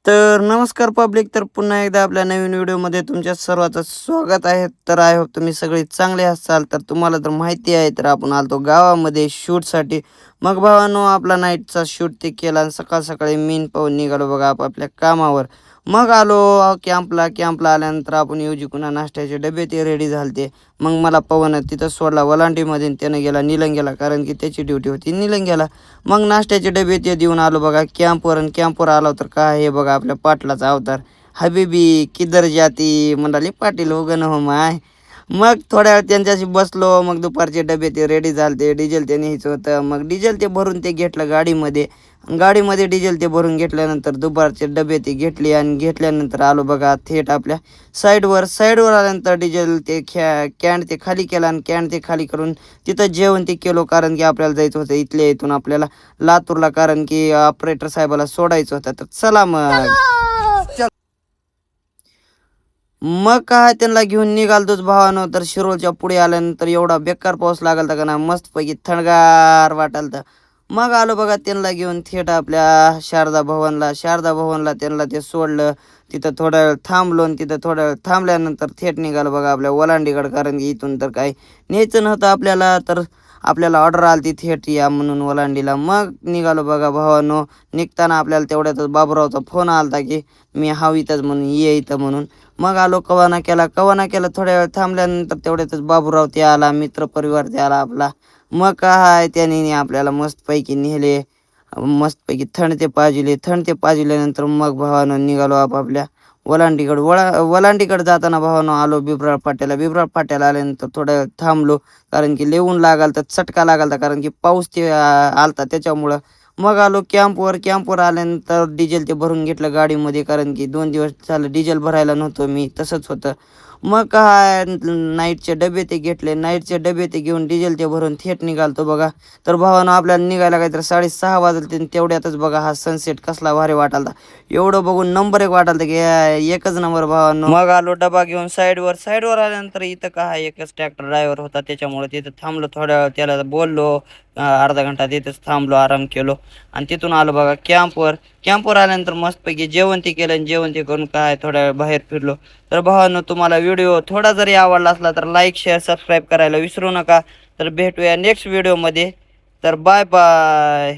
तर नमस्कार पब्लिक. तर पुन्हा एकदा आपल्या नवीन व्हिडिओमध्ये तुमच्या सर्वांचं स्वागत आहे. तर आय होप तुम्ही सगळे चांगले असाल. तर तुम्हाला तर माहिती आहे, तर आपण आलतो गावामध्ये शूटसाठी. मग भावानो, आपला नाईटचा शूट ते केला आणि सकाळ सकाळी मीन पाहून निघालो बघा आपापल्या कामावर. मग आलो कॅम्पला आल्यानंतर आपण जिकुणा नाश्त्याचे डबे ते रेडी झालते. मग मला पवन तिथं सोडला वलांडीमध्ये, त्यानं गेला निलंग्याला, कारण की त्याची ड्युटी होती निलंग्याला. मग नाश्त्याचे डबे ते देऊन आलो बघा कॅम्पवर. आणि कॅम्पवर आलो तर काय हे बघा आपल्या पाटलाचा अवतार. हबीबी किधर जाती म्हणाली पाटील हो गण हो माय. मग थोड्या वेळ त्यांच्याशी बसलो. मग दुपारचे डबे ते रेडी झाले. डिझेल ते न्यायचं होतं. मग डिझेल ते भरून ते घेतलं गाडीमध्ये. गाडीमध्ये डिझेल ते भरून घेतल्यानंतर दुपारचे डबे ते घेतले आणि घेतल्यानंतर आलो बघा थेट आपल्या साईडवर आल्यानंतर डिझेल ते कॅन ते खाली केला आणि कॅन ते खाली करून तिथं जेवण ते केलो, कारण की आपल्याला जायचं होतं इथल्या इथून आपल्याला लातूरला, कारण की ऑपरेटर साहेबाला सोडायचं होतं. तर चला मग काय त्यांना घेऊन निघालतोच भावानं. तर शिरोळच्या पुढे आल्यानंतर एवढा बेकार पाऊस लागला का ना, मस्तपैकी थंडगार वाटाल. तर मग आलो बघा त्यांना घेऊन थेट आपल्या शारदा भवनला त्यांना ते सोडलं. तिथं थोडा वेळ थांबलो आणि तिथं थोडा वेळ थांबल्यानंतर थेट निघालो बघा आपल्या ओलांडीकडं, कारण की इथून तर काही न्यायचं नव्हतं आपल्याला. तर आपल्याला ऑर्डर आली ती थेट या म्हणून ओलांडीला. मग निघालो बघा भावानो. निघताना आपल्याला तेवढ्यातच बाबूरावचा फोन आलता की मी इथंच म्हणून ये इथं म्हणून. मग आलो कवाना केला थोड्या वेळ थांबल्यानंतर तेवढ्यातच बाबूराव ते आला, मित्र परिवार ते आला आपला. मग काय त्याने आपल्याला मस्तपैकी नेले. मस्तपैकी थंड ते पाजिल्यानंतर मग भावानं निघालो आपापल्या वलांडीकडे जाताना भावानं आलो बिबराळ फाट्याला आल्यानंतर थोड्या वेळ थांबलो, कारण की लेऊन लागाल तर चटका लागालता, कारण की पाऊस ते आलता त्याच्यामुळं. मग आलो कॅम्पवर आल्यानंतर डिझेल ते भरून घेतलं गाडीमध्ये, कारण की 2 दिवस झालं डिझेल भरायला नव्हतं मी, तसंच होतं. मग काय नाईटचे डबे ते घेऊन डिझेल ते भरून थेट निघालतो बघा. तर भावानं आपल्याला निघायला काहीतरी 6:30 वाजले. तेवढ्यातच बघा हा सनसेट कसला भारी वाटालता. एवढं बघून नंबर एक वाटालता की एकच नंबर भावानं. मग आलो डबा घेऊन साईडवर आल्यानंतर इथं काय एकच ट्रॅक्टर ड्रायव्हर होता, त्याच्यामुळे तिथं थांबलो थोड्या वेळ, त्याला बोललो. अर्धा घंटा तिथंच थांबलो, आराम केलो. आणि तिथून आलो बघा कॅम्पवर आल्यानंतर मस्तपैकी जेवण ते केलं आणि जेवण ते करून काय थोड्या वेळ बाहेर फिरलो. तर भावांनो, तुम्हाला व्हिडिओ थोडा जरी आवडला असला तर लाईक शेअर सबस्क्राईब करायला विसरू नका. तर भेटूया नेक्स्ट व्हिडिओमध्ये. तर बाय बाय.